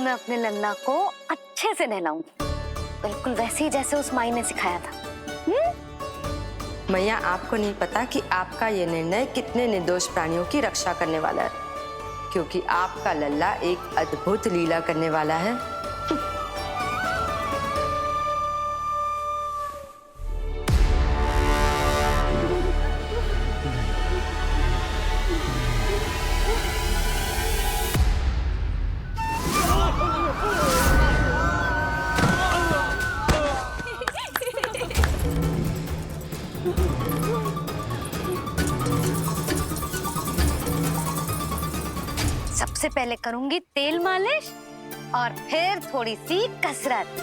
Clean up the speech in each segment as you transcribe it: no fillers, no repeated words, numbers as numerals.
मैं अपने लल्ला को अच्छे से नहलाऊंगी, बिल्कुल वैसे ही जैसे उस माई ने सिखाया था। मैया, आपको नहीं पता कि आपका ये निर्णय कितने निर्दोष प्राणियों की रक्षा करने वाला है, क्योंकि आपका लल्ला एक अद्भुत लीला करने वाला है। सबसे पहले करूंगी तेल मालिश और फिर थोड़ी सी कसरत।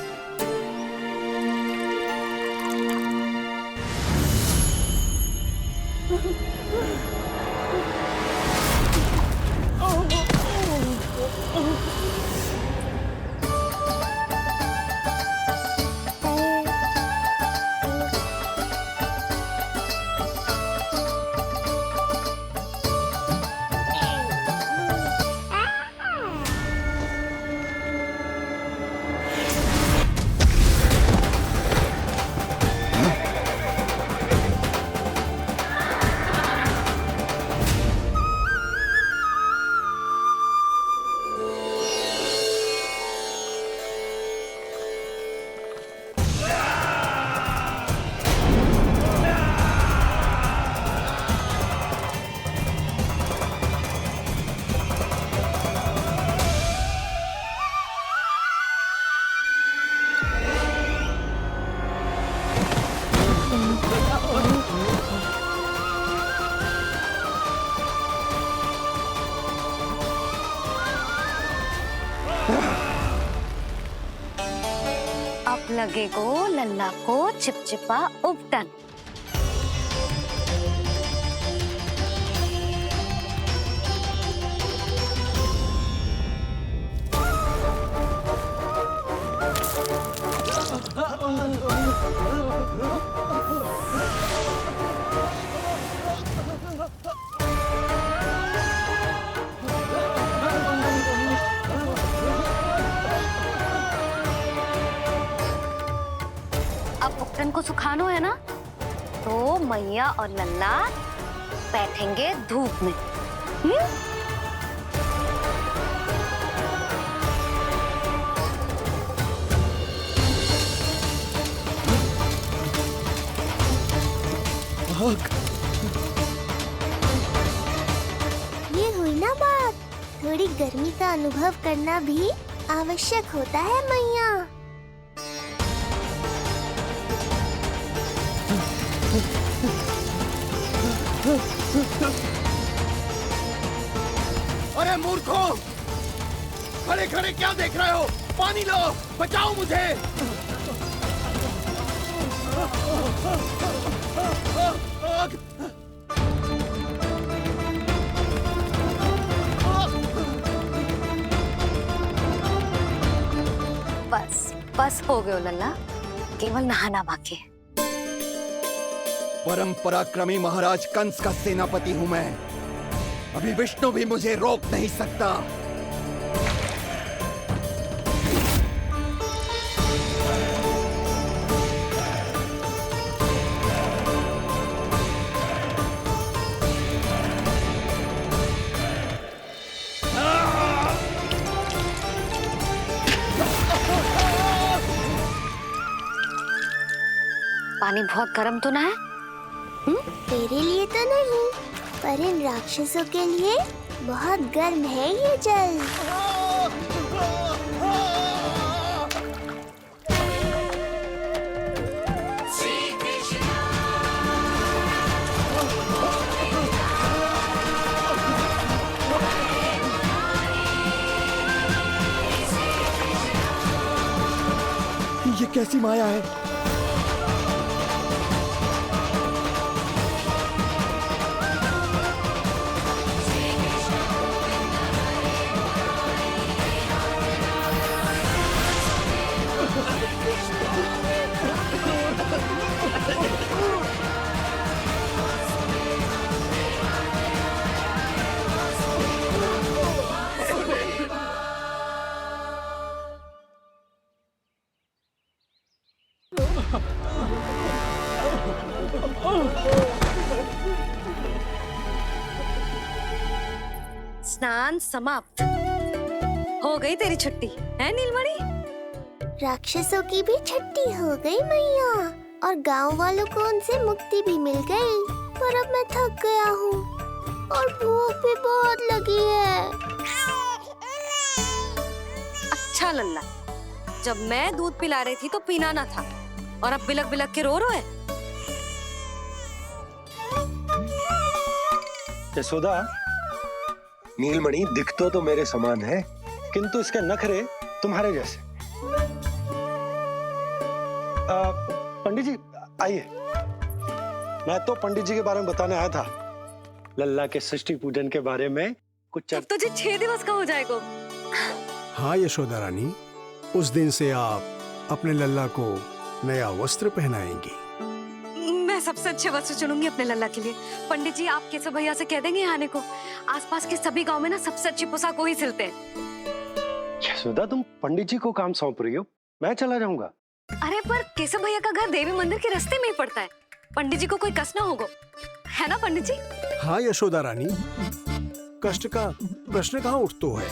अब लगेगो लल्ला को चिपचिपा उपटन। अब उपटन को सुखानो है ना, तो मैया और लल्ला बैठेंगे धूप में। ये हुई ना बात, थोड़ी गर्मी का अनुभव करना भी आवश्यक होता है मैया। अरे मूर्खों, खड़े खड़े क्या देख रहे हो? पानी लो, बचाओ मुझे। बस बस हो गयो लल्ला, केवल नहाना बाकी है। परम पराक्रमी महाराज कंस का सेनापति हूं मैं। अभी विष्णु भी मुझे रोक नहीं सकता। पानी बहुत गर्म तो ना है? तेरे लिए तो नहीं, पर इन राक्षसों के लिए बहुत गर्म है ये जल। ये कैसी माया है? स्नान समाप्त। हो गई तेरी छुट्टी है नीलमणि? राक्षसों की भी छुट्टी हो गई मैया और गांव वालों को उनसे मुक्ति भी मिल गई। पर अब मैं थक गया हूँ और भूख भी बहुत लगी है। अच्छा लल्ला, जब मैं दूध पिला रही थी तो पीना ना था और अब बिलक बिलक के रो है। यशोदा, नीलमणि दिखतो तो मेरे समान है, किंतु इसके नखरे तुम्हारे जैसे। पंडित जी आइए। मैं तो पंडित जी के बारे में बताने आया था, लल्ला के षष्ठी पूजन के बारे में कुछ। अब तुझे 6 दिवस का हो जाएगा। हाँ यशोदा रानी, उस दिन से आप अपने लल्ला को नया वस्त्र पहनाएंगी। मैं सबसे अच्छे वस्त्र चुनूंगी अपने लल्ला के लिए। पंडित जी आप केशव भैया से कह देंगे आने को। आसपास के सभी गांव में ना सबसे अच्छी पोशाक वही सिलते हैं। यशोदा, तुम पंडित जी को काम सौंप रही हो, मैं चला जाऊंगा। अरे पर केशव भैया का घर देवी मंदिर के रास्ते में ही पड़ता है, पंडित जी को कोई कष्ट ना होगा, है ना पंडित जी? हाँ यशोदा रानी, कष्ट का प्रश्न कहाँ उठतो है,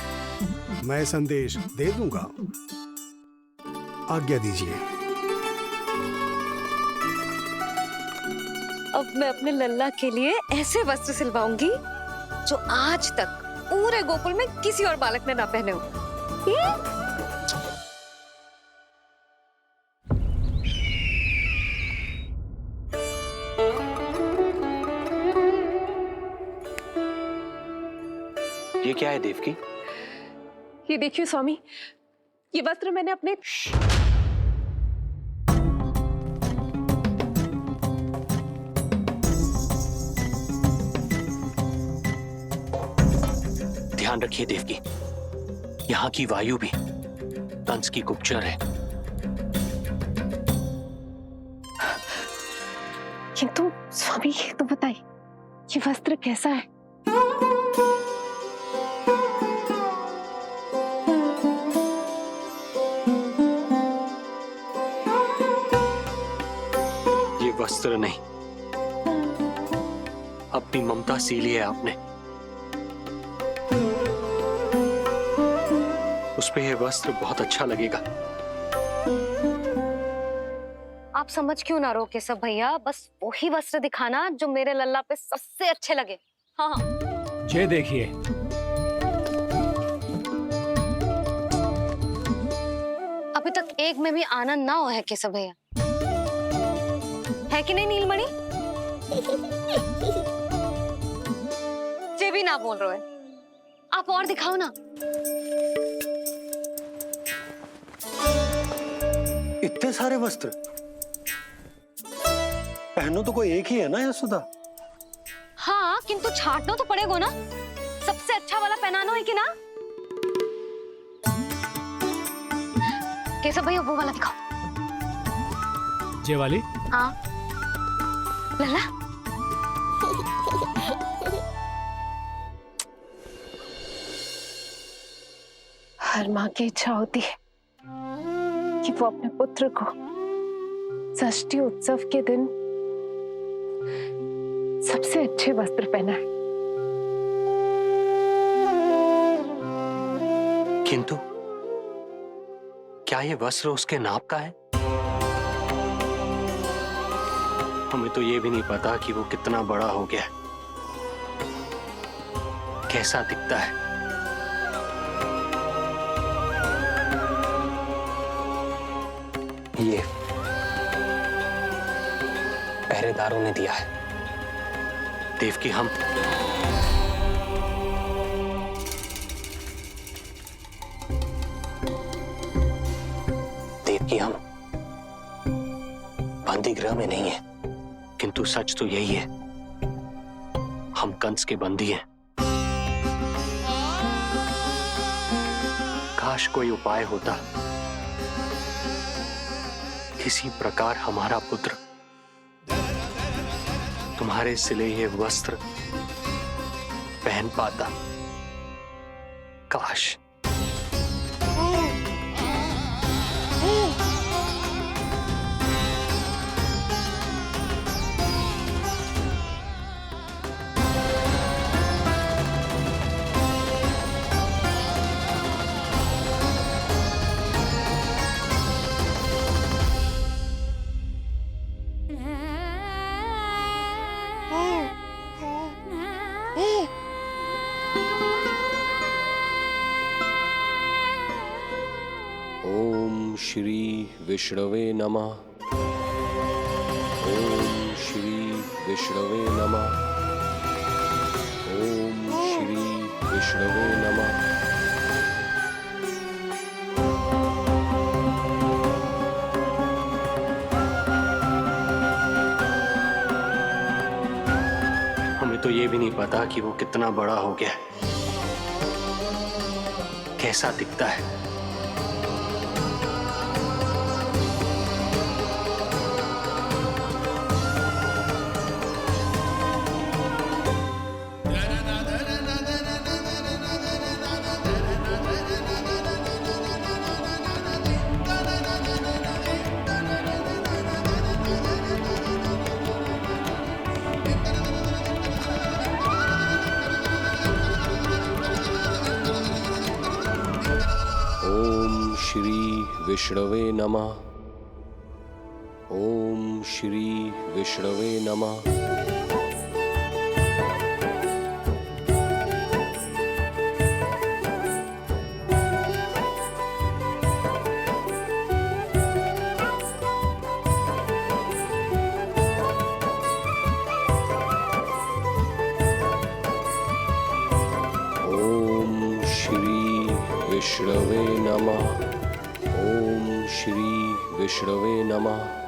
मैं संदेश दे दूंगा। आज्ञा दीजिए। अब मैं अपने लल्ला के लिए ऐसे वस्त्र सिलवाऊंगी जो आज तक पूरे गोकुल में किसी और बालक ने ना पहने हो। ये क्या है देवकी? ये देखिए स्वामी, ये वस्त्र मैंने अपने ध्यान रखिए देवकी, यहाँ की वायु भी कंस की गुप्तचर है। किंतु स्वामी ये तो बताइए, ये वस्त्र कैसा है? ये वस्त्र नहीं, अपनी ममता सी ली है आपने। उस पे ये वस्त्र बहुत अच्छा लगेगा। आप समझ क्यों ना रहो केशव भैया, बस वही वस्त्र दिखाना जो मेरे लल्ला पे सबसे अच्छे लगे। हाँ ये देखिए, अभी तक एक में भी आनंद ना हो है केशव भैया, है कि नहीं नीलमणि? ये भी ना बोल रहे हैं, आप और दिखाओ ना। इतने सारे वस्त्र पहनो तो कोई एक ही है ना यशोदा? हाँ किंतु छांटना तो पड़ेगा ना, सबसे अच्छा वाला पहनाना है कि ना? केशव भैया वो वाला दिखाओ। ये वाली? हाँ लल्ला, हर माँ की इच्छा होती है कि वो अपने पुत्र को षष्ठी उत्सव के दिन सबसे अच्छे वस्त्र पहनाए। किंतु क्या ये वस्त्र उसके नाप का है? हमें तो ये भी नहीं पता कि वो कितना बड़ा हो गया है, कैसा दिखता है। ये पहरेदारों ने दिया है। देवकी, हम बंदी गृह में नहीं है, किंतु सच तो यही है, हम कंस के बंदी हैं। काश कोई उपाय होता, किसी प्रकार हमारा पुत्र तुम्हारे सिले ये वस्त्र पहन पाता। काश। श्री विष्णवे नमः। ओम श्री विष्णवे नमः। ओम श्री विष्णवे नमः। हमें तो ये भी नहीं पता कि वो कितना बड़ा हो गया है, कैसा दिखता है। ओम श्री विष्णवे नमः। ओम श्री विष्णवे नमः। ओम श्री विष्णवे नमः। ओम श्री विष्णवे नमः।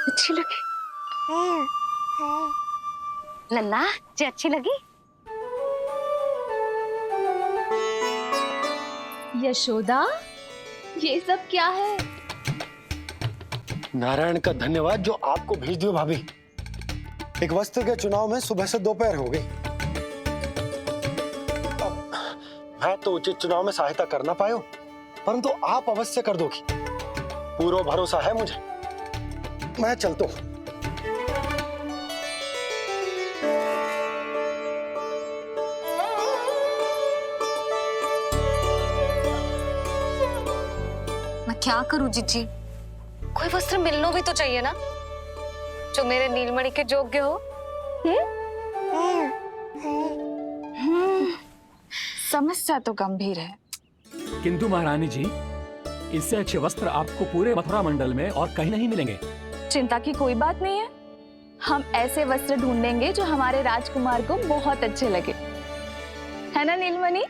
अच्छी लगी लल्ला जी, अच्छी लगी। यशोदा, ये सब क्या है? नारायण का धन्यवाद जो आपको भेज दियो भाभी। एक वस्त्र के चुनाव में सुबह से दोपहर हो गई। अब मैं तो उचित चुनाव में सहायता कर ना पायो, परंतु आप अवश्य कर दोगी, पूरा भरोसा है मुझे। मैं चलता हूं। मैं क्या करूं जीजी, कोई वस्त्र मिलना भी तो चाहिए ना जो मेरे नीलमणि के योग्य हो। समस्या तो गंभीर है, किंतु महारानी जी, इससे अच्छे वस्त्र आपको पूरे मथुरा मंडल में और कहीं नहीं मिलेंगे। चिंता की कोई बात नहीं है। हम ऐसे वस्त्र ढूंढेंगे जो हमारे राजकुमार को बहुत अच्छे लगे, है ना नीलमणि?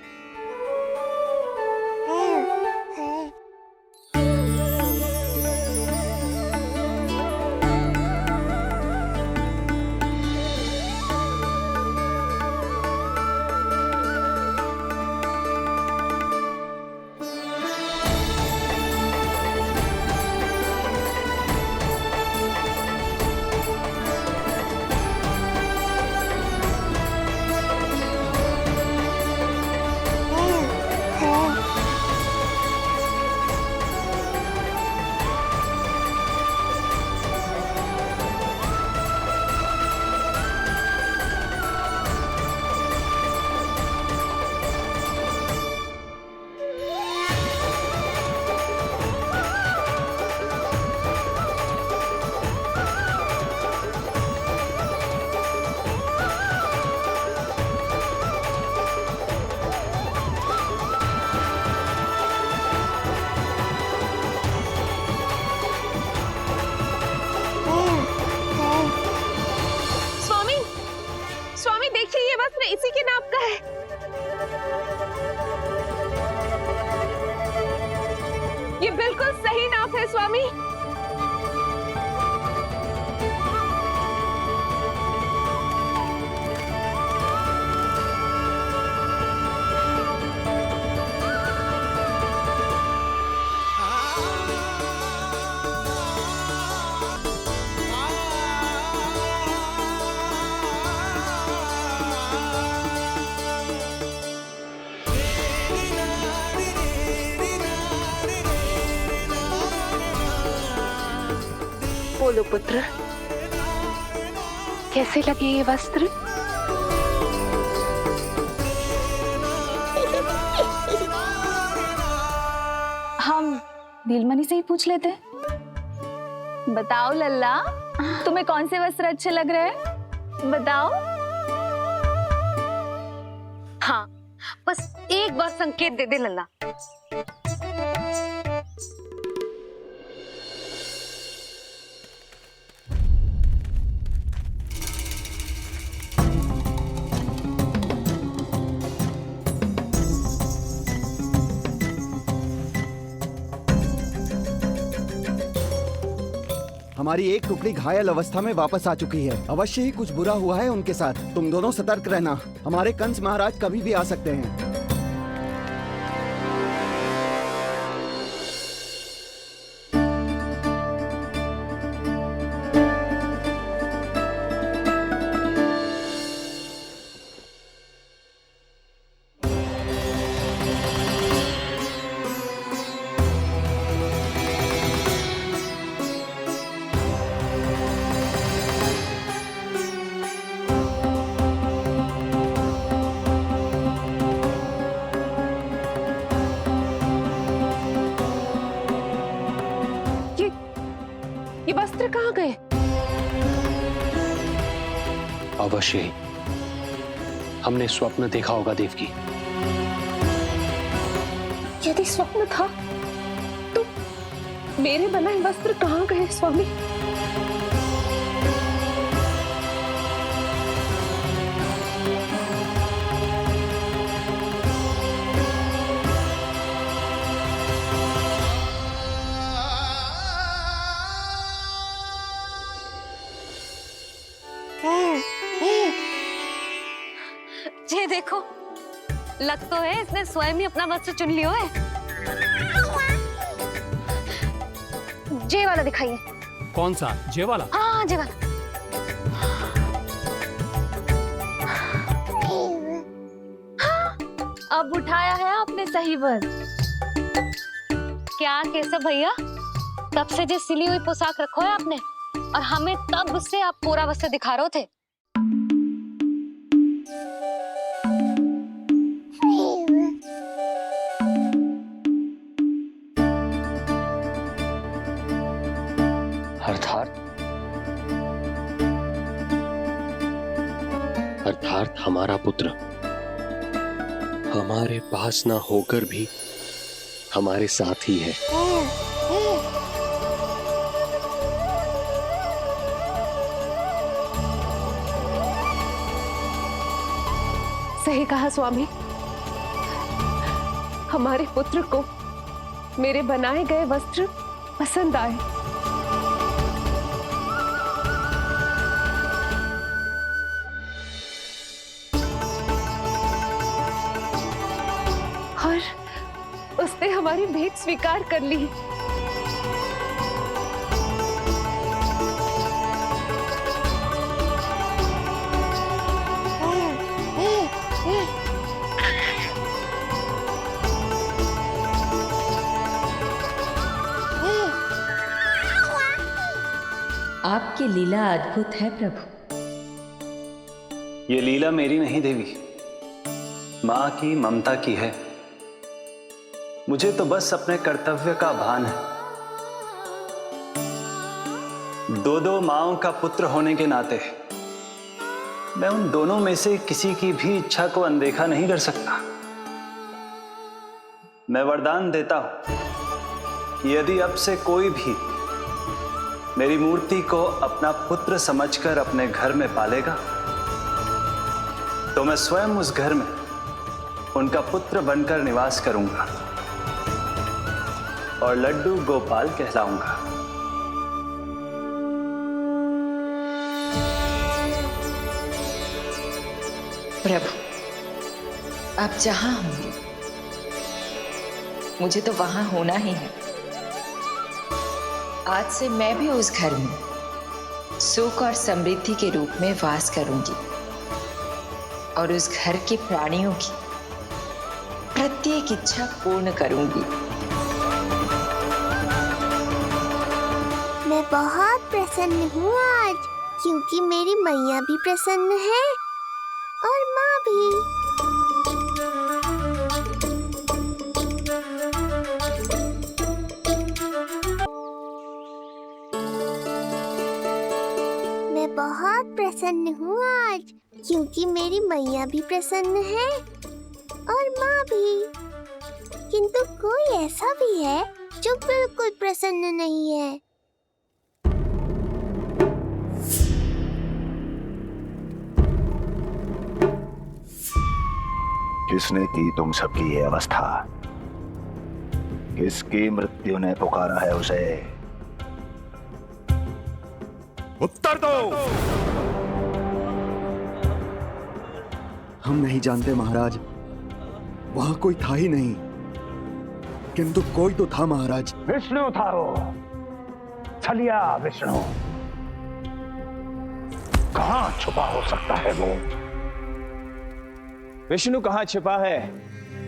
बिल्कुल सही नाप है स्वामी। बोलो पुत्र, कैसे लगे ये वस्त्र? हम नीलमणि से ही पूछ लेते हैं। बताओ लल्ला, तुम्हें कौन से वस्त्र अच्छे लग रहे हैं? बताओ। हाँ, बस एक बार संकेत दे दे लल्ला। हमारी एक टुकड़ी घायल अवस्था में वापस आ चुकी है। अवश्य ही कुछ बुरा हुआ है उनके साथ। तुम दोनों सतर्क रहना। हमारे कंस महाराज कभी भी आ सकते हैं। ये वस्त्र कहाँ गए? अवश्य ही हमने स्वप्न देखा होगा देवकी। यदि स्वप्न था तो मेरे बनाए वस्त्र कहाँ गए स्वामी? ये देखो, लग तो है इसने स्वयं ही अपना वस्त्र चुन लियो है। जे वाला दिखाइए। कौन सा? जे वाला? हाँ, जे वाला। अब उठाया है आपने सही वस्त्र। क्या केशव भैया, तब से जो सिली हुई पोशाक रखो है आपने, और हमें तब से आप पूरा वस्त्र दिखा रहे थे। अर्थात हमारा पुत्र हमारे पास ना होकर भी हमारे साथ ही है। सही कहा स्वामी, हमारे पुत्र को मेरे बनाए गए वस्त्र पसंद आए। और उसने हमारी भेंट स्वीकार कर ली। आपकी लीला अद्भुत है प्रभु। ये लीला मेरी नहीं देवी, मां की ममता की है। मुझे तो बस अपने कर्तव्य का भान है। दो माओं का पुत्र होने के नाते मैं उन दोनों में से किसी की भी इच्छा को अनदेखा नहीं कर सकता। मैं वरदान देता हूं कि यदि अब से कोई भी मेरी मूर्ति को अपना पुत्र समझकर अपने घर में पालेगा तो मैं स्वयं उस घर में उनका पुत्र बनकर निवास करूंगा और लड्डू गोपाल कहलाऊंगा। प्रभु, आप जहां होंगे मुझे तो वहां होना ही है। आज से मैं भी उस घर में सुख और समृद्धि के रूप में वास करूंगी और उस घर के प्राणियों की प्रत्येक इच्छा पूर्ण करूंगी। मैं बहुत प्रसन्न हूँ आज, क्योंकि मेरी मैया भी प्रसन्न है और माँ भी। मैं बहुत प्रसन्न हूँ आज, क्योंकि मेरी मैया भी प्रसन्न है और माँ भी। किंतु कोई ऐसा भी है जो बिल्कुल प्रसन्न नहीं है। किसने की तुम सबकी ये अवस्था? किसकी मृत्यु ने पुकारा है उसे? उत्तर दो। हम नहीं जानते महाराज, वहां कोई था ही नहीं, किंतु कोई तो था महाराज। विष्णु था वो, छलिया विष्णु। कहां छुपा हो सकता है वो? विष्णु कहाँ छिपा है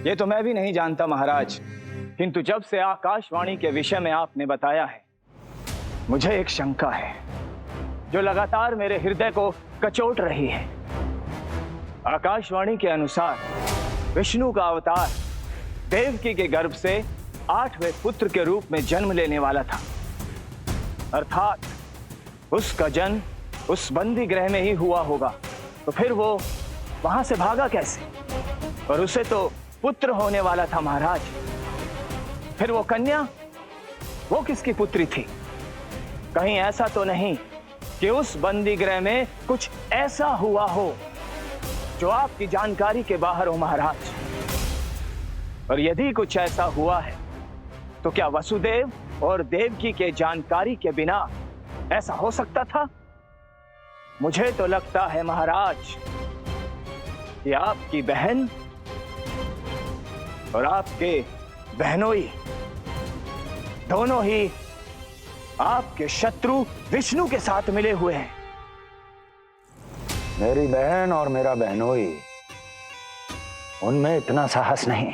ये तो मैं भी नहीं जानता महाराज, किंतु जब से आकाशवाणी के विषय में आपने बताया है, मुझे एक शंका है जो लगातार मेरे हृदय को कचोट रही है। आकाशवाणी के अनुसार विष्णु का अवतार देवकी के गर्भ से 8वें पुत्र के रूप में जन्म लेने वाला था, अर्थात उसका जन्म उस बंदी गृह में ही हुआ होगा। तो फिर वो वहां से भागा कैसे? और उसे तो पुत्र होने वाला था महाराज। फिर वो कन्या, वो किसकी पुत्री थी? कहीं ऐसा तो नहीं कि उस बंदी गृह में कुछ ऐसा हुआ हो जो आपकी जानकारी के बाहर हो महाराज? और यदि कुछ ऐसा हुआ है तो क्या वसुदेव और देवकी के जानकारी के बिना ऐसा हो सकता था? मुझे तो लगता है महाराज कि आपकी बहन और आपके बहनोई दोनों ही आपके शत्रु विष्णु के साथ मिले हुए हैं। मेरी बहन और मेरा बहनोई, उनमें इतना साहस नहीं।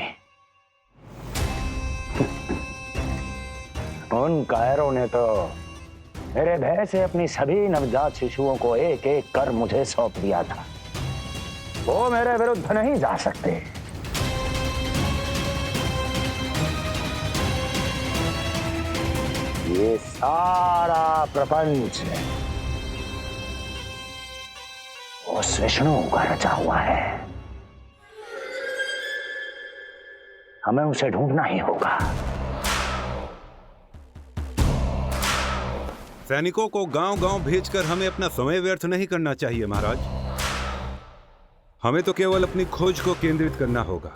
उन कायरों ने तो मेरे भय से अपनी सभी नवजात शिशुओं को एक एक कर मुझे सौंप दिया था। वो मेरे विरुद्ध नहीं जा सकते। ये सारा प्रपंच उस विष्णु का रचा हुआ है। हमें उसे ढूंढना ही होगा। सैनिकों को गांव-गांव भेजकर हमें अपना समय व्यर्थ नहीं करना चाहिए महाराज। हमें तो केवल अपनी खोज को केंद्रित करना होगा।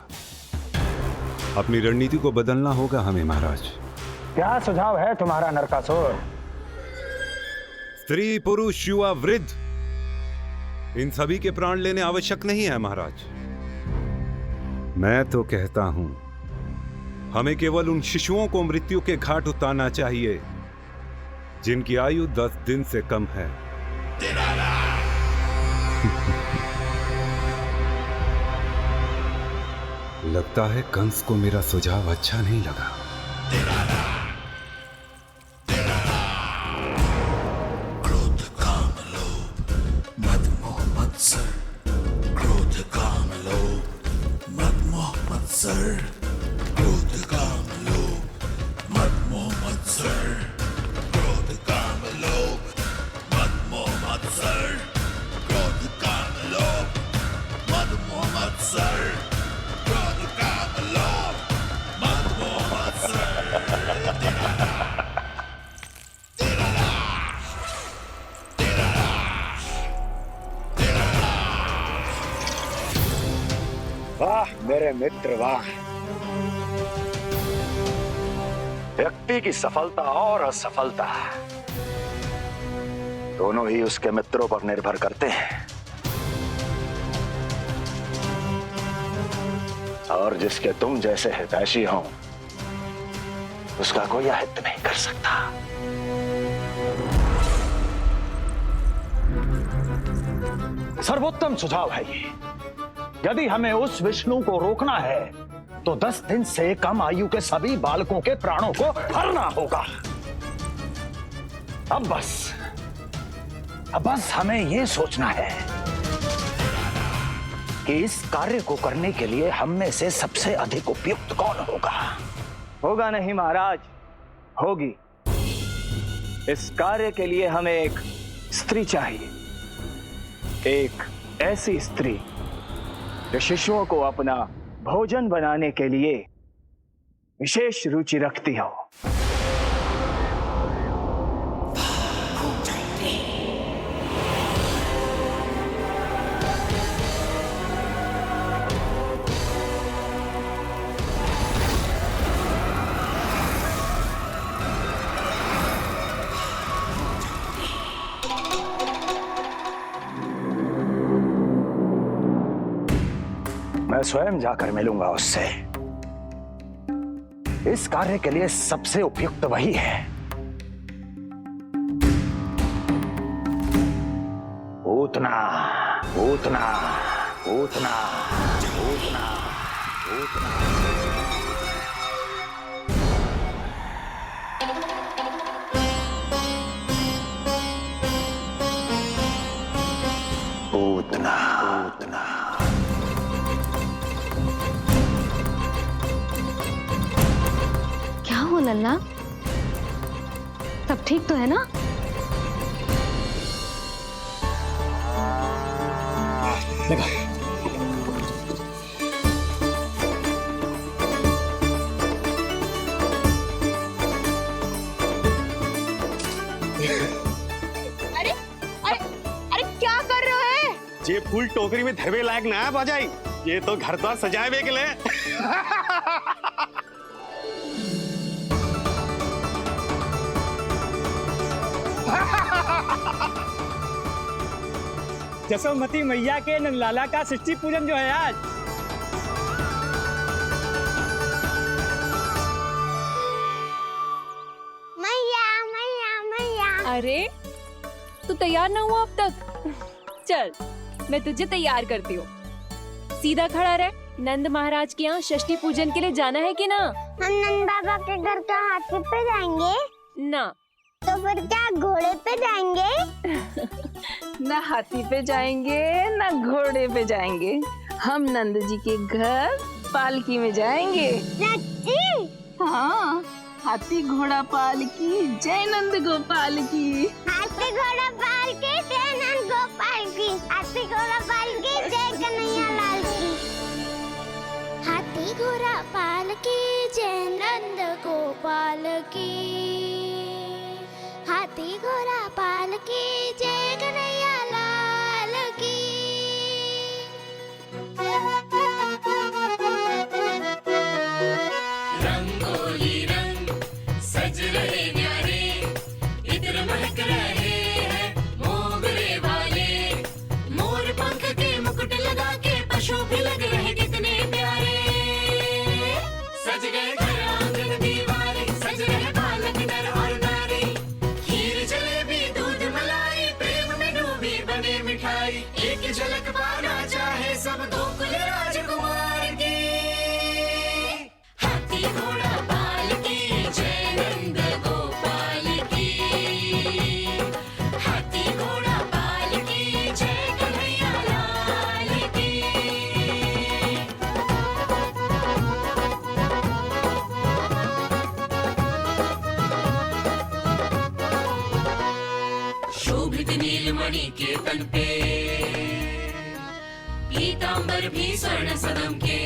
अपनी रणनीति को बदलना होगा हमें महाराज। क्या सुझाव है तुम्हारा नरकासुर? स्त्री, पुरुष, युवा, वृद्ध, इन सभी के प्राण लेने आवश्यक नहीं है महाराज। मैं तो कहता हूं हमें केवल उन शिशुओं को मृत्यु के घाट उतारना चाहिए जिनकी आयु 10 दिन से कम है। लगता है कंस को मेरा सुझाव अच्छा नहीं लगा। क्रोध काम लोभ मद मोह मत्सर, क्रोध काम लोभ मद मोह मत्सर, क्रोध काम लोभ मद मोह मत्सर, क्रोध काम लोभ मद मोह मत्सर, क्रोध काम लोभ मद मोह मत्सर, क्रोध काम लोभ मद मोह मत्सर। वाह मेरे मित्र वाह। व्यक्ति की सफलता और असफलता दोनों ही उसके मित्रों पर निर्भर करते हैं, और जिसके तुम जैसे हितैषी हो उसका कोई अहित नहीं कर सकता। सर्वोत्तम सुझाव है ये। यदि हमें उस विष्णु को रोकना है तो 10 दिन से कम आयु के सभी बालकों के प्राणों को हरना होगा। अब बस हमें ये सोचना है कि इस कार्य को करने के लिए हम में से सबसे अधिक उपयुक्त कौन होगा। होगा नहीं महाराज, होगी। इस कार्य के लिए हमें एक स्त्री चाहिए, एक ऐसी स्त्री जो शिशुओं को अपना भोजन बनाने के लिए विशेष रुचि रखती हो। मैं स्वयं जाकर मिलूंगा उससे। इस कार्य के लिए सबसे उपयुक्त वही है। पूतना, पूतना, पूतना, पूतना, पूतना। पूतना, पूतना। लल्ला, सब ठीक तो है ना? लगा। अरे अरे अरे क्या कर रहे हो? ये फूल टोकरी में धरवे लायक ना है बाजाई, ये तो घर द्वार सजाए हुए के लिए। जसोमती मैया के नंदलाला का षष्ठी पूजन जो है आज। मैया मैया मैया। अरे तू तैयार ना हुआ अब तक? चल मैं तुझे तैयार करती हूँ। सीधा खड़ा रह। नंद महाराज के यहाँ षष्ठी पूजन के लिए जाना है कि ना? हम नंद बाबा के घर का हाथी पे जाएंगे ना। तो फिर क्या घोड़े पे जाएंगे? ना हाथी पे जाएंगे ना घोड़े पे जाएंगे, हम नंद जी के घर पालकी में जाएंगे। हाँ, हाथी घोड़ा पालकी जय नंद गोपाल की। हाथी घोड़ा पालकी जय नंद गोपाल की। हाथी घोड़ा पालकी जय कन्हैया लाल की। हाथी घोड़ा पालकी जय नंद गोपाल की। हाथी घोड़ा पालकी जय कन्हैया लाल की। रंगोली रंग सज रहे न्यारे, इत्र महक रहे हैं मोगरे वाले। मोर पंख के मुकुट लगा के पशु भी लग रहे कितने प्यारे। सज गए घर आंगन दीवारे, सज रहे बालक नर और नारी। खीर जलेबी दूध मलाई, प्रेम में डूबी बने मिठाई। एक झलक पाना चाहे सब गोकुल राजकुमार की। हाथी घोड़ा पालकी जय नंद गोपाल की। हाथी घोड़ा पालकी जय कन्हैया लाल की। शोभित नीलमणि के तन पे, पीतांबर भी स्वर्ण सदम के।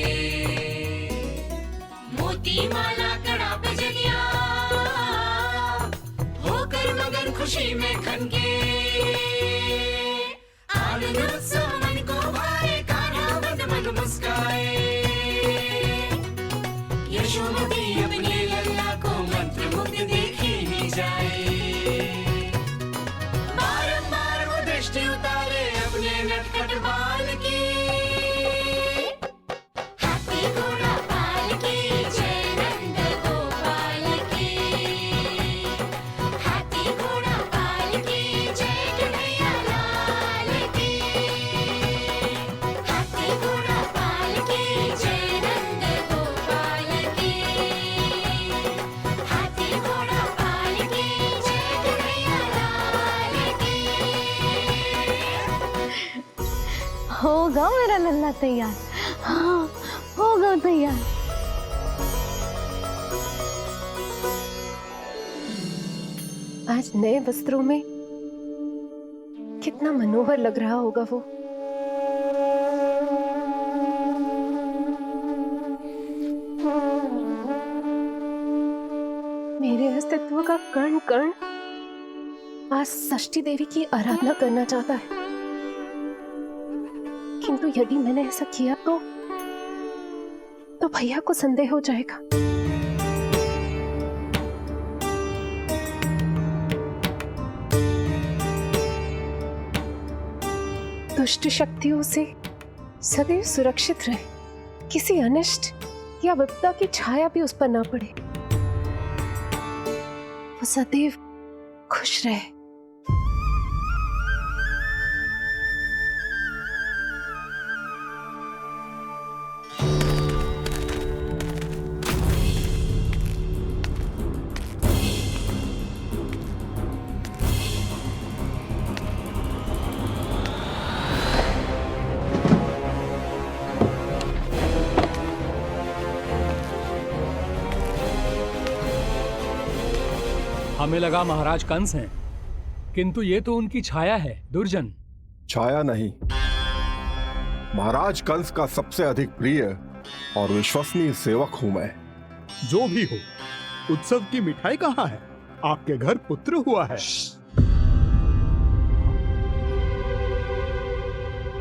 मोती माला कड़ा बजनिया, होकर मगन खुशी में खनके। आनंद उत्सव मन को भाए, कान्हा बंद मन मुस्काए। यशोमती अपने लल्ला को मंत्र लल्ला तैयार। हाँ, होगा तैयार। आज नए वस्त्रों में कितना मनोहर लग रहा होगा वो। मेरे अस्तित्व का कण कण आज षष्ठी देवी की आराधना करना चाहता है, किंतु यदि मैंने ऐसा किया तो भैया को संदेह हो जाएगा। दुष्ट शक्तियों से सदैव सुरक्षित रहे, किसी अनिष्ट या विपदा की छाया भी उस पर ना पड़े, वो सदैव खुश रहे। हमें लगा महाराज कंस हैं, किंतु ये तो उनकी छाया है, दुर्जन। छाया नहीं, महाराज कंस का सबसे अधिक प्रिय और विश्वसनीय सेवक हूं मैं। जो भी हो, उत्सव की मिठाई कहाँ है? आपके घर पुत्र हुआ है।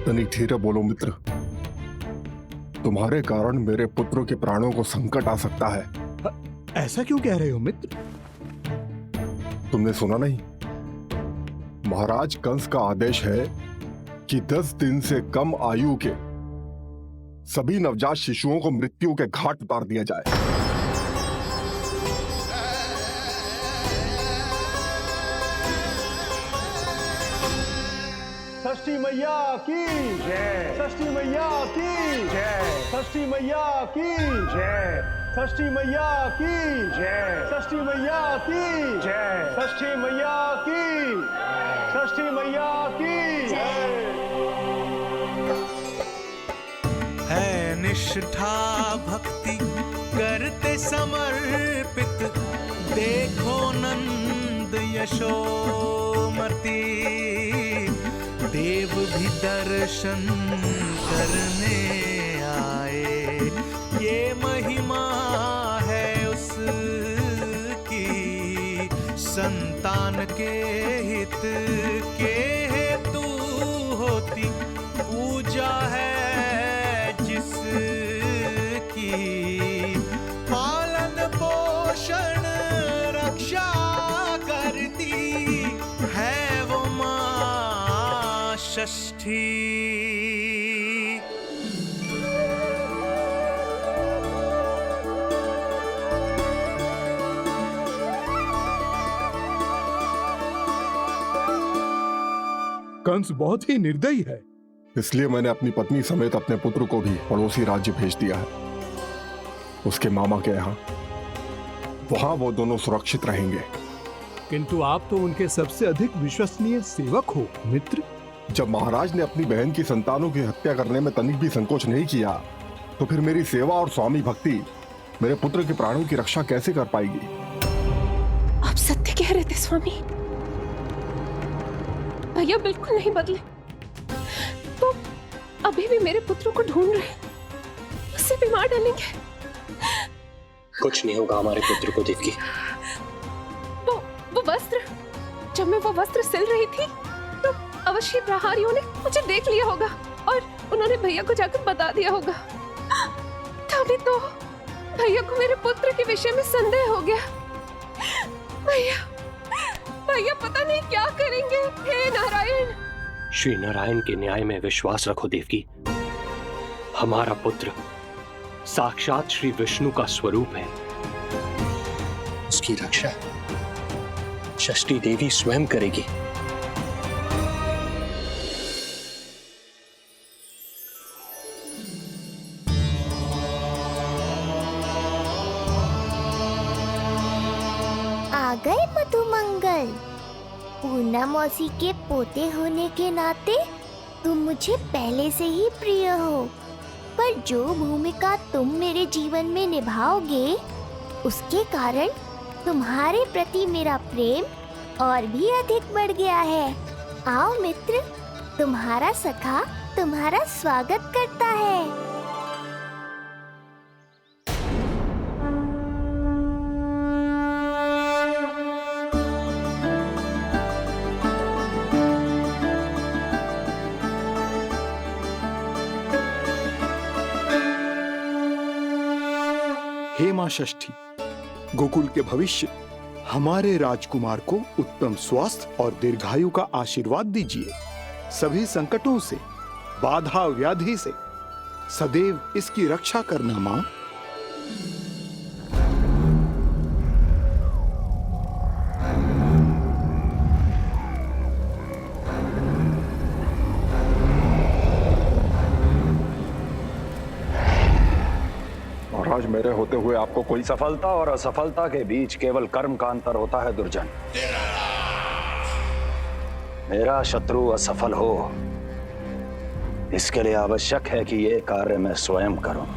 तनिक धीरे बोलो मित्र, तुम्हारे कारण मेरे पुत्रों के प्राणों को संकट आ सकता है। ऐसा क्यों कह रहे हो मित्र? तुमने सुना नहीं? महाराज कंस का आदेश है कि 10 दिन से कम आयु के सभी नवजात शिशुओं को मृत्यु के घाट उतार दिया जाए। षष्ठी मैया की जय, षष्ठी मैया की जय, षष्ठी मैया की जय, षष्ठी मैया की जय, षष्ठी मैया की जय, षष्ठी मैया की, षष्ठी मैया की जय। है निष्ठा भक्ति करते समर्पित, देखो नंद यशोमती, देव भी दर्शन करने आए, ये महिमा है उसकी, संतान के हित के हेतु होती पूजा है जिसकी, पालन पोषण रक्षा करती है वो मां षष्ठी। कंस बहुत ही निर्दयी है। इसलिए मैंने अपनी पत्नी समेत अपने पुत्र को भी पड़ोसी राज्य भेज दिया है, उसके मामा के यहाँ। वहां वो दोनों सुरक्षित रहेंगे। किंतु आप तो उनके सबसे अधिक विश्वसनीय सेवक हो मित्र। जब महाराज ने अपनी बहन की संतानों की हत्या करने में तनिक भी संकोच नहीं किया, तो फिर मेरी सेवा और स्वामी भक्ति मेरे पुत्र के प्राणों की रक्षा कैसे कर पाएगी? आप सत्य कह रहे थे स्वामी, भैया बिल्कुल नहीं बदले, तो अभी भी मेरे पुत्रों को ढूंढ रहे, उसे भी मार डालेंगे। कुछ नहीं होगा हमारे पुत्र को देवकी। वो वस्त्र, जब मैं वो वस्त्र सिल रही थी तो अवश्य प्रहारियों ने मुझे देख लिया होगा और उन्होंने भैया को जाकर बता दिया होगा। तभी तो भैया को मेरे पुत्र के विषय में संदेह हो गया। भैया पता नहीं क्या करेंगे। हे नारायण। श्री नारायण के न्याय में विश्वास रखो देवकी। हमारा पुत्र साक्षात श्री विष्णु का स्वरूप है। उसकी रक्षा षष्ठी देवी स्वयं करेगी। आ गए मधुमंगल। पूर्णा मौसी के पोते होने के नाते तुम मुझे पहले से ही प्रिय हो, पर जो भूमिका तुम मेरे जीवन में निभाओगे उसके कारण तुम्हारे प्रति मेरा प्रेम और भी अधिक बढ़ गया है। आओ मित्र, तुम्हारा सखा तुम्हारा स्वागत करता है। हे मां षष्ठी, गोकुल के भविष्य हमारे राजकुमार को उत्तम स्वास्थ्य और दीर्घायु का आशीर्वाद दीजिए। सभी संकटों से, बाधा व्याधि से सदैव इसकी रक्षा करना मां। महाराज, मेरे होते हुए आपको कोई सफलता और असफलता के बीच केवल कर्म का अंतर होता है दुर्जन। मेरा शत्रु असफल हो, इसके लिए आवश्यक है कि ये कार्य मैं स्वयं करूं।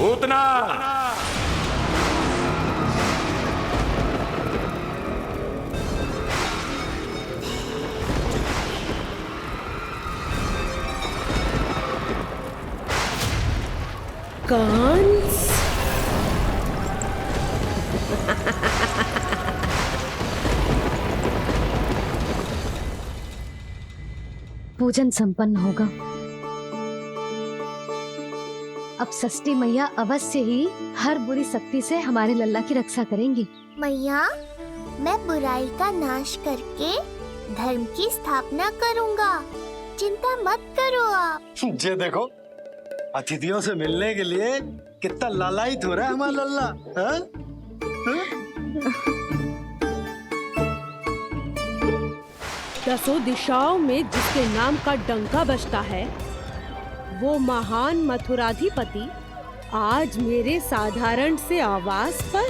उतना कंस, पूजन संपन्न होगा। अब षष्ठी मैया अवश्य ही हर बुरी शक्ति से हमारे लल्ला की रक्षा करेंगी। मैया, मैं बुराई का नाश करके धर्म की स्थापना करूंगा, चिंता मत करो आप। ये देखो, अतिथियों से मिलने के लिए कितना लालायित हो रहा है हमारा लल्ला। हाँ? दसों दिशाओं में जिसके नाम का डंका बजता है, वो महान मथुराधिपति आज मेरे साधारण से आवास पर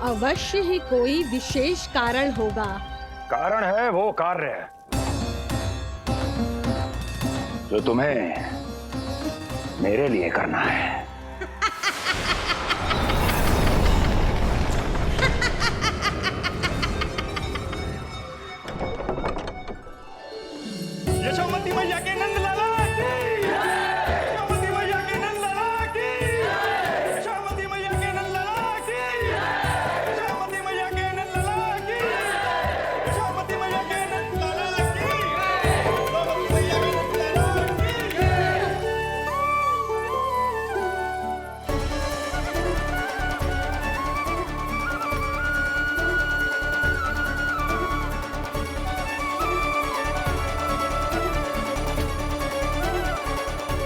अवश्य ही कोई विशेष कारण होगा। कारण है वो कार्य जो तुम्हें मेरे लिए करना है। यशोमती मैया के नंद लाला की, यशोमती मैया के नंद लाला की, यशोमती मैया के नंद लाला की, यशोमती मैया के नंद लाला की, यशोमती मैया के नंद लाला की, यशोमती मैया के नंद लाला की।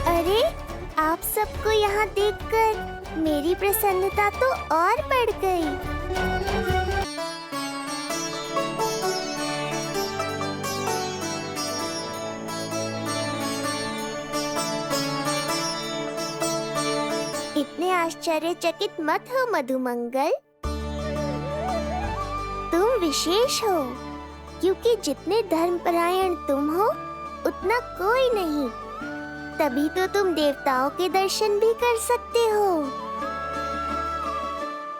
अरे, आप सबको यहाँ देखकर मेरी प्रसन्नता तो और बढ़ गई। आश्चर्यचकित मत हो मधुमंगल। तुम विशेष हो, क्योंकि जितने धर्मपरायण तुम हो उतना कोई नहीं। तभी तो तुम देवताओं के दर्शन भी कर सकते हो।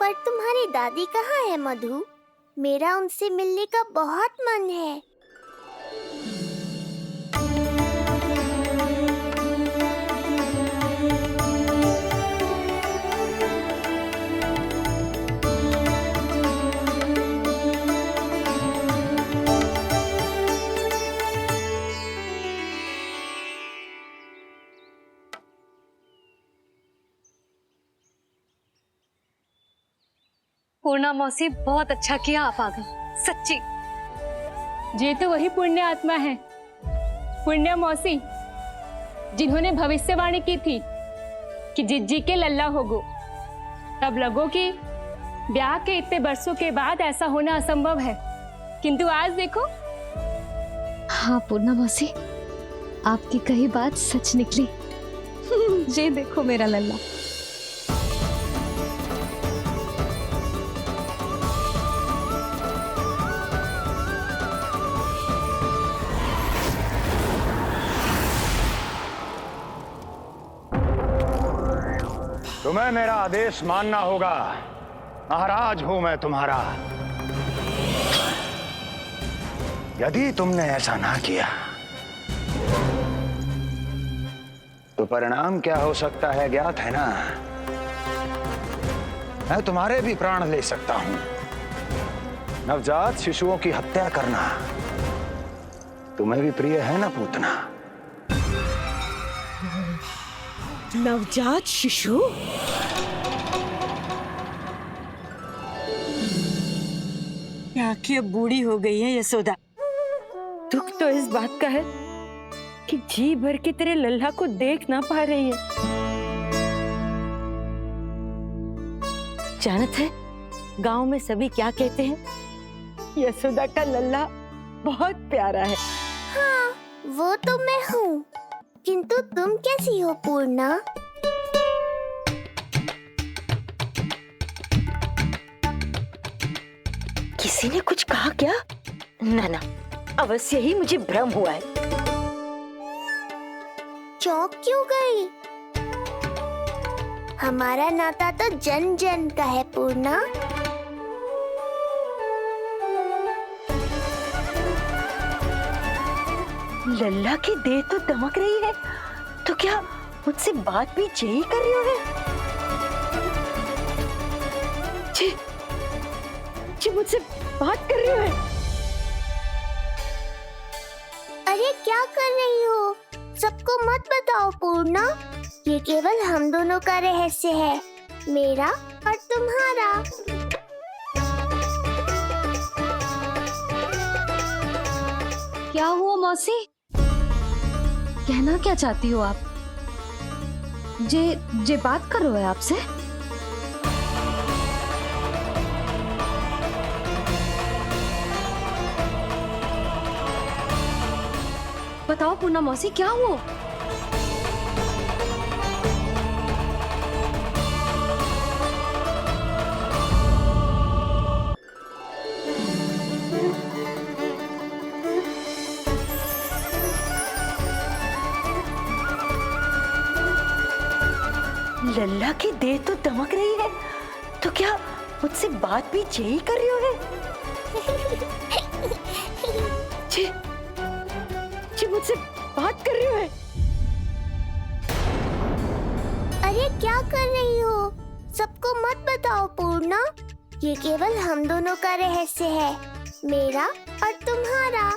पर तुम्हारी दादी कहाँ है मधु? मेरा उनसे मिलने का बहुत मन है। पूर्णा मौसी, बहुत अच्छा किया आप आ गए, सच्ची। ये तो वही पुण्य आत्मा है, पुण्य मौसी, जिन्होंने भविष्यवाणी की थी कि जिज्जी के लल्ला होगो। तब लगो कि ब्याह के इतने बरसों के बाद ऐसा होना असंभव है, किंतु आज देखो। हाँ पूर्णा मौसी, आपकी कही बात सच निकली। ये देखो मेरा लल्ला। तुम्हें मेरा आदेश मानना होगा। महाराज हूं मैं तुम्हारा। यदि तुमने ऐसा ना किया तो परिणाम क्या हो सकता है ज्ञात है ना? मैं तुम्हारे भी प्राण ले सकता हूं। नवजात शिशुओं की हत्या करना तुम्हें भी प्रिय है ना पूतना? नवजात शिशु? क्या कि अब बूढ़ी हो गई है यशोदा। दुख तो इस बात का है कि जी भर के तेरे लल्ला को देख ना पा रही है। जानत है गांव में सभी क्या कहते हैं? यशोदा का लल्ला बहुत प्यारा है। हाँ, वो तो मैं हूँ, किंतु तुम कैसी हो पूर्णा? किसी ने कुछ कहा क्या? ना ना, अवश्य ही मुझे भ्रम हुआ है। चौंक क्यों गई? हमारा नाता तो जन जन का है पूर्णा। लल्ला की देह तो दमक रही है, तो क्या मुझसे बात भी यही कर रही हो? जी, जी मुझसे बात कर रही हो? अरे क्या कर रही हो? सबको मत बताओ पूर्णा। ये केवल हम दोनों का रहस्य है, मेरा और तुम्हारा। क्या हुआ मौसी? कहना क्या चाहती हो आप? जे बात कर रहे हो आपसे? बताओ पूर्णा मौसी, क्या हुआ? लल्ला की देह तो दमक रही है, तो क्या मुझसे बात भी यही कर रही हो? जी, जी मुझसे बात कर रही हो? अरे क्या कर रही हो? सबको मत बताओ पूर्णा। ये केवल हम दोनों का रहस्य है, मेरा और तुम्हारा।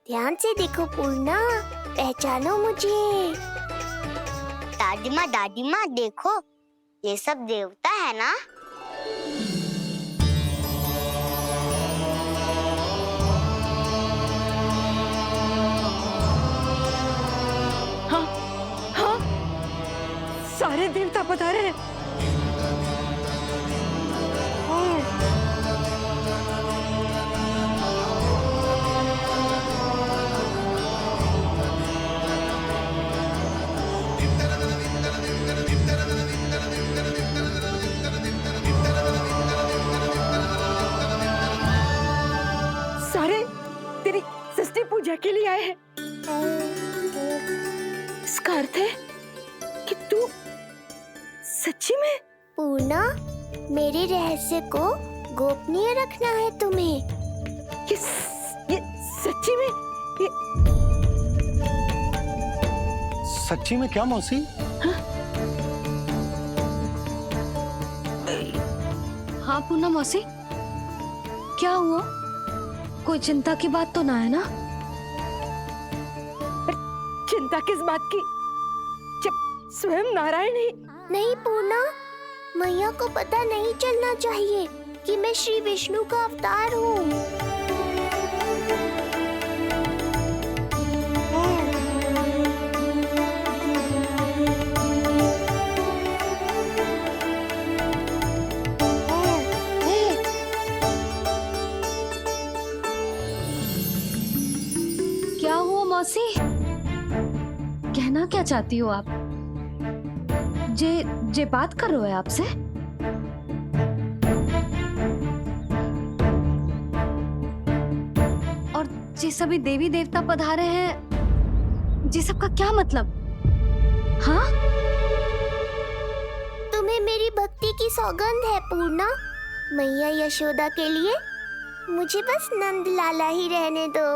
ध्यान से देखो पूर्णा, पहचानो मुझे। दादी माँ देखो, ये सब देवता है ना? हाँ, हाँ, सारे देवता पधारे हैं। रहस्य को गोपनीय रखना है तुम्हें। ये सच्ची में सच्ची में क्या मौसी? हाँ पूनम मौसी, क्या हुआ? कोई चिंता की बात तो ना है ना? चिंता किस बात की जब स्वयं नारायण ही। नहीं पूर्णा, मैया को पता नहीं चलना चाहिए कि मैं श्री विष्णु का अवतार हूँ। क्या हुआ मौसी? कहना क्या चाहती हो आप? जे बात कर रहे हो आपसे? और जे सभी देवी देवता पधारे हैं, जी सबका क्या मतलब? हाँ? तुम्हें मेरी भक्ति की सौगंध है पूर्णा। मैया यशोदा के लिए मुझे बस नंद लाला ही रहने दो।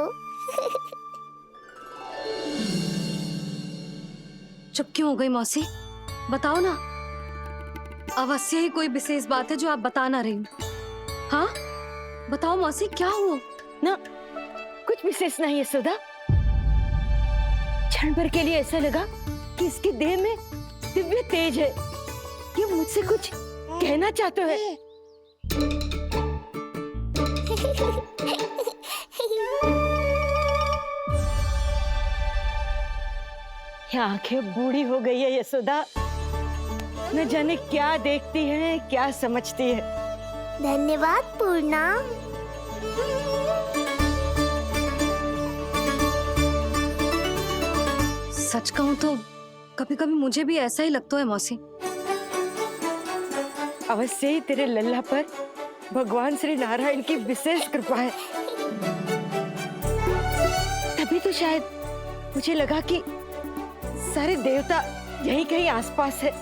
चुप क्यों हो गई मौसी? बताओ ना। अवश्य ही कोई विशेष बात है जो आप बता ना रही। हाँ बताओ मौसी, क्या हुआ? ना कुछ विशेष नहीं है यशोदा। क्षण भर के लिए ऐसा लगा कि इसकी देह में दिव्य तेज है। ये मुझसे कुछ कहना चाहते हैं। ये आंखें बूढ़ी हो गई है यशोदा, न जाने क्या देखती है, क्या समझती है। धन्यवाद पूर्णा। सच कहूं तो कभी कभी मुझे भी ऐसा ही लगता है मौसी। अवश्य ही तेरे लल्ला पर भगवान श्री नारायण की विशेष कृपा है। तभी तो शायद मुझे लगा कि सारे देवता यहीं कहीं आसपास है।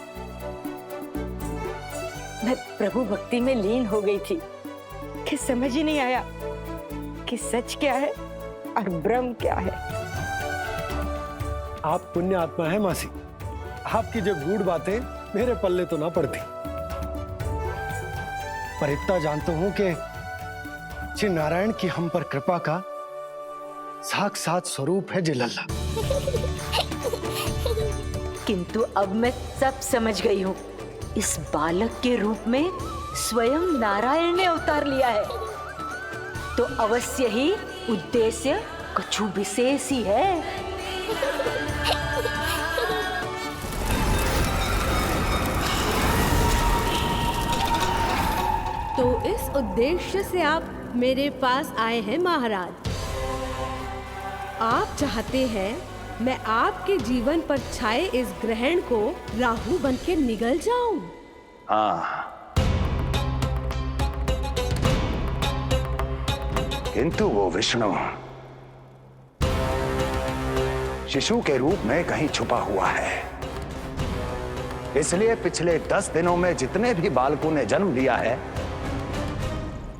मैं प्रभु भक्ति में लीन हो गई थी कि समझ ही नहीं आया कि सच क्या है और भ्रम क्या है। आप पुण्य आत्मा है मासी। आपकी जो गूढ़ बातें मेरे पल्ले तो ना पड़ती, पर इतना जानता हूं कि श्री नारायण की हम पर कृपा का साक्षात स्वरूप है जिलल्ला। किंतु अब मैं सब समझ गई हूँ। इस बालक के रूप में स्वयं नारायण ने अवतार लिया है, तो अवश्य ही उद्देश्य कुछ विशेष ही है। तो इस उद्देश्य से आप मेरे पास आए हैं महाराज। आप चाहते हैं मैं आपके जीवन पर छाए इस ग्रहण को राहु बन के निगल जाऊं? हाँ, किंतु वो विष्णु शिशु के रूप में कहीं छुपा हुआ है। इसलिए पिछले 10 दिनों में जितने भी बालकों ने जन्म लिया है,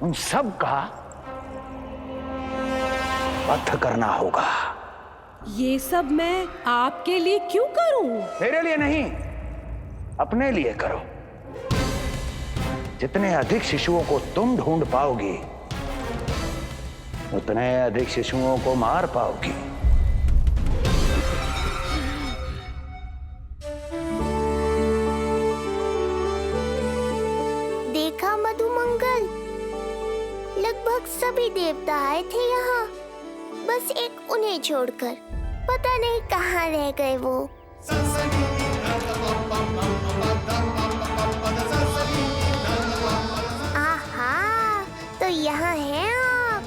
उन सब का वध करना होगा। ये सब मैं आपके लिए क्यों करूं? मेरे लिए नहीं, अपने लिए करो। जितने अधिक शिशुओं को तुम ढूंढ पाओगी, उतने अधिक शिशुओं को मार पाओगी। देखा मधुमंगल, लगभग सभी देवता आए थे यहाँ, बस एक उन्हें छोड़कर। पता नहीं कहाँ रह गए वो। आहा, तो यहाँ हैं आप।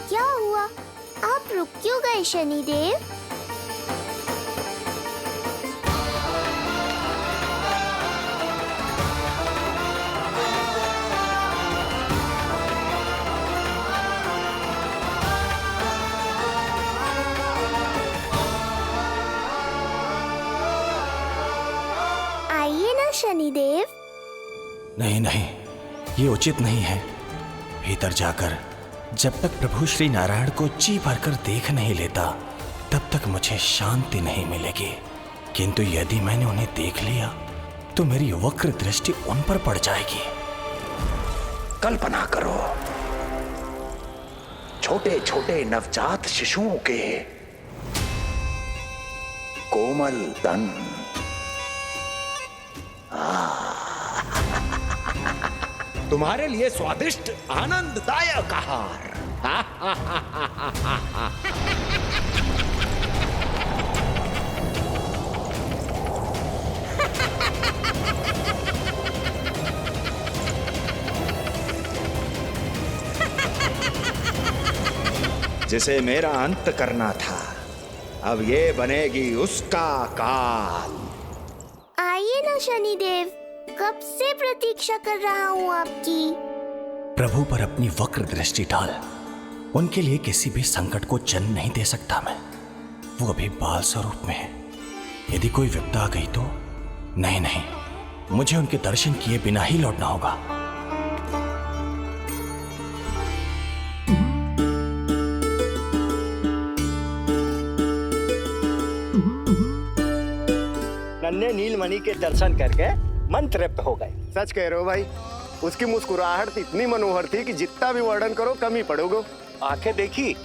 क्या हुआ? आप रुक क्यों गए शनिदेव? शनिदेव। नहीं नहीं, ये उचित नहीं है। भीतर जाकर जब तक प्रभु श्री नारायण को जी भरकर देख नहीं लेता तब तक मुझे शांति नहीं मिलेगी। किंतु यदि मैंने उन्हें देख लिया तो मेरी वक्र दृष्टि उन पर पड़ जाएगी। कल्पना करो, छोटे छोटे नवजात शिशुओं के कोमल तन, तुम्हारे लिए स्वादिष्ट आनंददायक आहार। जिसे मेरा अंत करना था, अब ये बनेगी उसका काल। आइए ना शनिदेव, कब से प्रतीक्षा कर रहा हूँ आपकी। प्रभु पर अपनी वक्र दृष्टि डाल। उनके लिए किसी भी संकट को जन्म नहीं दे सकता मैं। वो अभी बाल स्वरूप में है। यदि कोई विपदा आ गई तो नहीं नहीं, मुझे उनके दर्शन किए बिना ही लौटना होगा। नन्हे नीलमणि के दर्शन करके मन तृप्त हो गए। सच कह रहे हो भाई, उसकी मुस्कुराहट इतनी मनोहर थी कि जितना भी वर्णन करो कम ही पड़ोगे। आंखें देखी,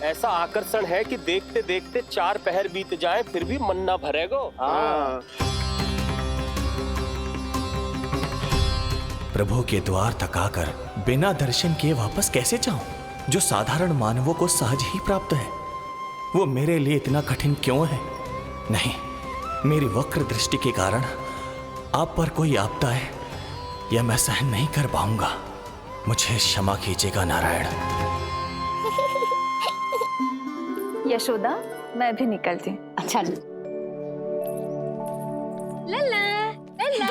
ऐसा आकर्षण है कि देखते देखते 4 पहर बीत जाए फिर भी मन ना भरेगो। प्रभु के द्वार तक आकर बिना दर्शन किए वापस कैसे जाऊं, जो साधारण मानवों को सहज ही प्राप्त है। वो मेरे लिए इतना कठिन क्यों है? नहीं, मेरी वक्र दृष्टि के कारण आप पर कोई आपदा है या मैं सहन नहीं कर पाऊंगा। मुझे क्षमा कीजिएगा नारायण। यशोदा, मैं भी निकलती। अच्छा जी। लल्ला लल्ला,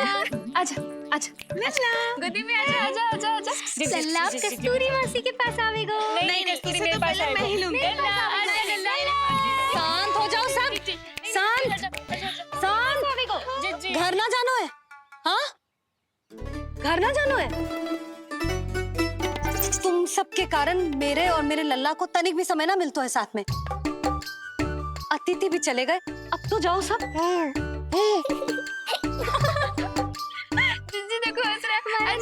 आजा आजा लल्ला, गोदी में आजा आजा आजा आजा। लल्ला कस्तूरी मासी के पास आवेगो। नहीं कस्तूरी मेरे पास आएगा। मैं ही लूंगी। शांत हो जाओ सब, शांत शांत। घर ना जानो है? हाँ, घर ना जानो है? तुम सबके कारण मेरे और मेरे लल्ला को तनिक भी समय ना मिलता है साथ में। अतिथि भी चले गए, अब तो जाओ सब। जीजी देखो हंस रहा है।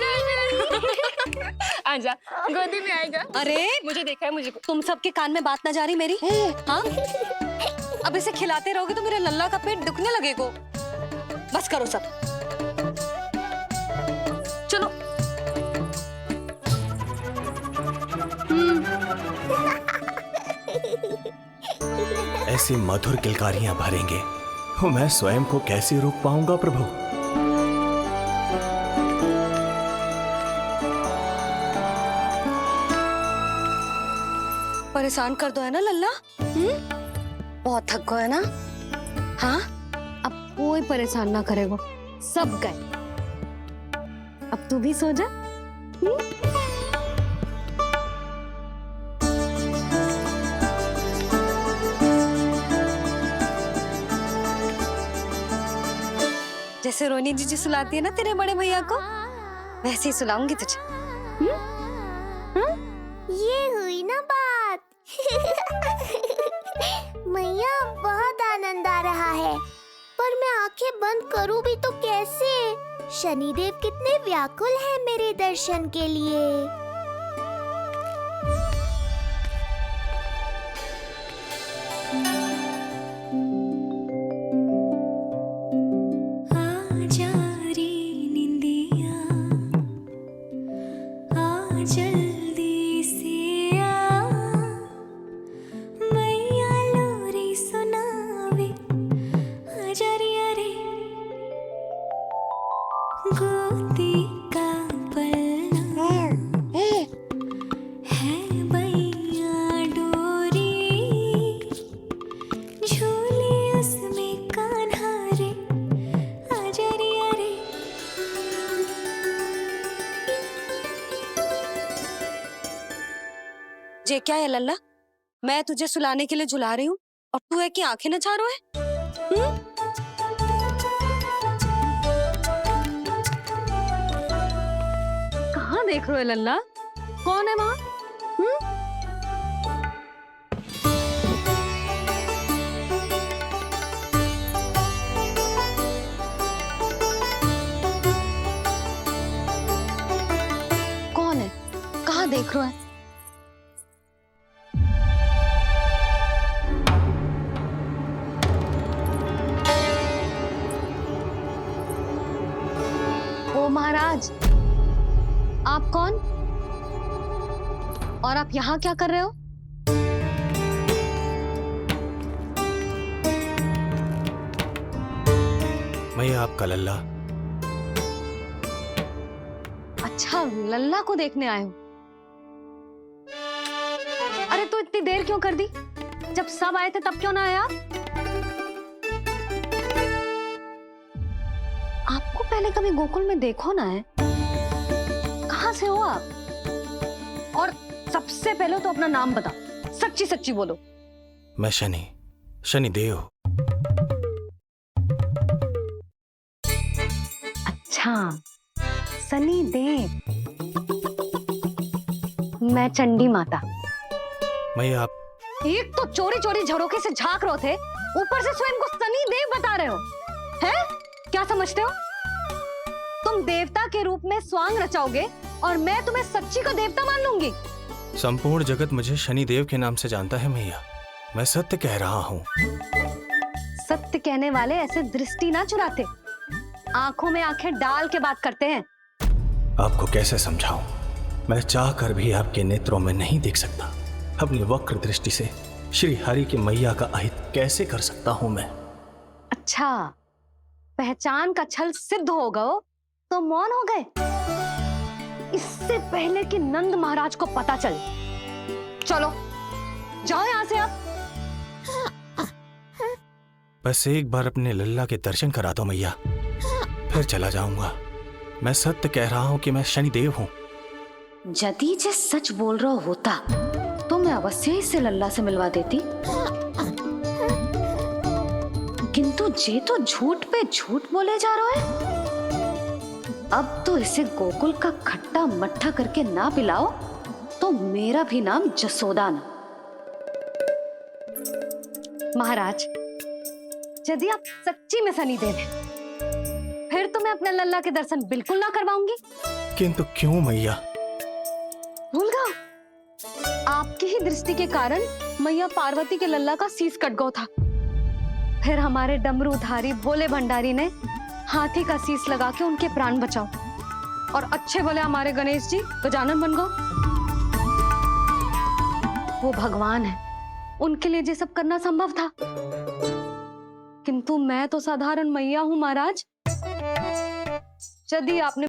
आजा, गोदी में आएगा। अरे मुझे देखा है, मुझे। तुम सबके कान में बात ना जा रही मेरी? हाँ, अब इसे खिलाते रहोगे तो मेरे लल्ला का पेट दुखने लगेगा। बस करो सब, चलो। ऐसी मधुर किलकारियां भरेंगे तो मैं स्वयं को कैसे रोक पाऊंगा प्रभु? परेशान कर दो है ना लल्ला? बहुत थक गए ना? हाँ, अब कोई परेशान ना करेगा, सब गए। अब तू भी सो जा। जैसे रोनी जीजी सुलाती है ना तेरे बड़े भैया को, वैसे ही सुलाऊंगी तुझे। ये हुई ना बात। मैया, बहुत आनंद आ रहा है, पर मैं आंखें बंद करूं भी तो कैसे? शनिदेव कितने व्याकुल हैं मेरे दर्शन के लिए। ये क्या है लल्ला? मैं तुझे सुलाने के लिए झुला रही हूँ और तू है कि आंखें नछा रहा है? देख रहे हो लल्ला? कौन है वहां? कौन है? कहाँ देख रहे हो? ओ महाराज, आप कौन और आप यहाँ क्या कर रहे हो? मैं आपका लल्ला। अच्छा, लल्ला को देखने आए हो? अरे तो इतनी देर क्यों कर दी? जब सब आए थे तब क्यों ना आए आप? आपको पहले कभी गोकुल में देखो ना है? कहाँ से हो आप? और सबसे पहले तो अपना नाम बताओ, सच्ची सच्ची बोलो। मैं शनि देव। अच्छा, सनी देव। मैं चंडी माता। मैं आप एक तो चोरी चोरी झरोखे से झांक रहे थे, ऊपर से स्वयं को सनी देव बता रहे हो, हैं? क्या समझते हो? तुम देवता के रूप में स्वांग रचाओगे और मैं तुम्हें सच्ची का देवता मान लूंगी? संपूर्ण जगत मुझे शनिदेव के नाम से जानता है मैया। मैं सत्य कह रहा हूँ। सत्य कहने वाले ऐसे दृष्टि ना चुराते, आंखों में आंखें डाल के बात करते हैं। आपको कैसे समझाऊं? मैं चाह कर भी आपके नेत्रों में नहीं देख सकता। अपनी वक्र दृष्टि से श्री हरि की मैया का अहित कैसे कर सकता हूं मैं? अच्छा, पहचान का छल सिद्ध हो गया तो मौन हो गए? इससे पहले कि नंद महाराज को पता चले, चलो जाओ यहां से आप। बस एक बार अपने लल्ला के दर्शन करा दो मैया, फिर चला जाऊंगा। मैं सत्य कह रहा हूं कि मैं शनिदेव हूं। यदि जे सच बोल रहा होता तो मैं अवश्य ही इसे लल्ला से मिलवा देती, किंतु जे तो झूठ पे झूठ बोले जा रहा है। अब तो इसे गोकुल का खट्टा मट्ठा करके ना पिलाओ तो मेरा भी नाम जसोदा ना। महाराज, यदि आप सच्ची में सनीदेव हैं, फिर तो मैं अपने लल्ला के दर्शन बिल्कुल ना करवाऊंगी। किंतु क्यों मैया? भूल गया, आपकी ही दृष्टि के कारण मैया पार्वती के लल्ला का शीश कट गया था। फिर हमारे डमरूधारी भोले भंडारी ने हाथी का शीश लगा के उनके प्राण बचाओ, और अच्छे भले हमारे गणेश जी गजानन बन गए। वो भगवान है, उनके लिए ये सब करना संभव था, किंतु मैं तो साधारण मैया हूं महाराज। यदि आपने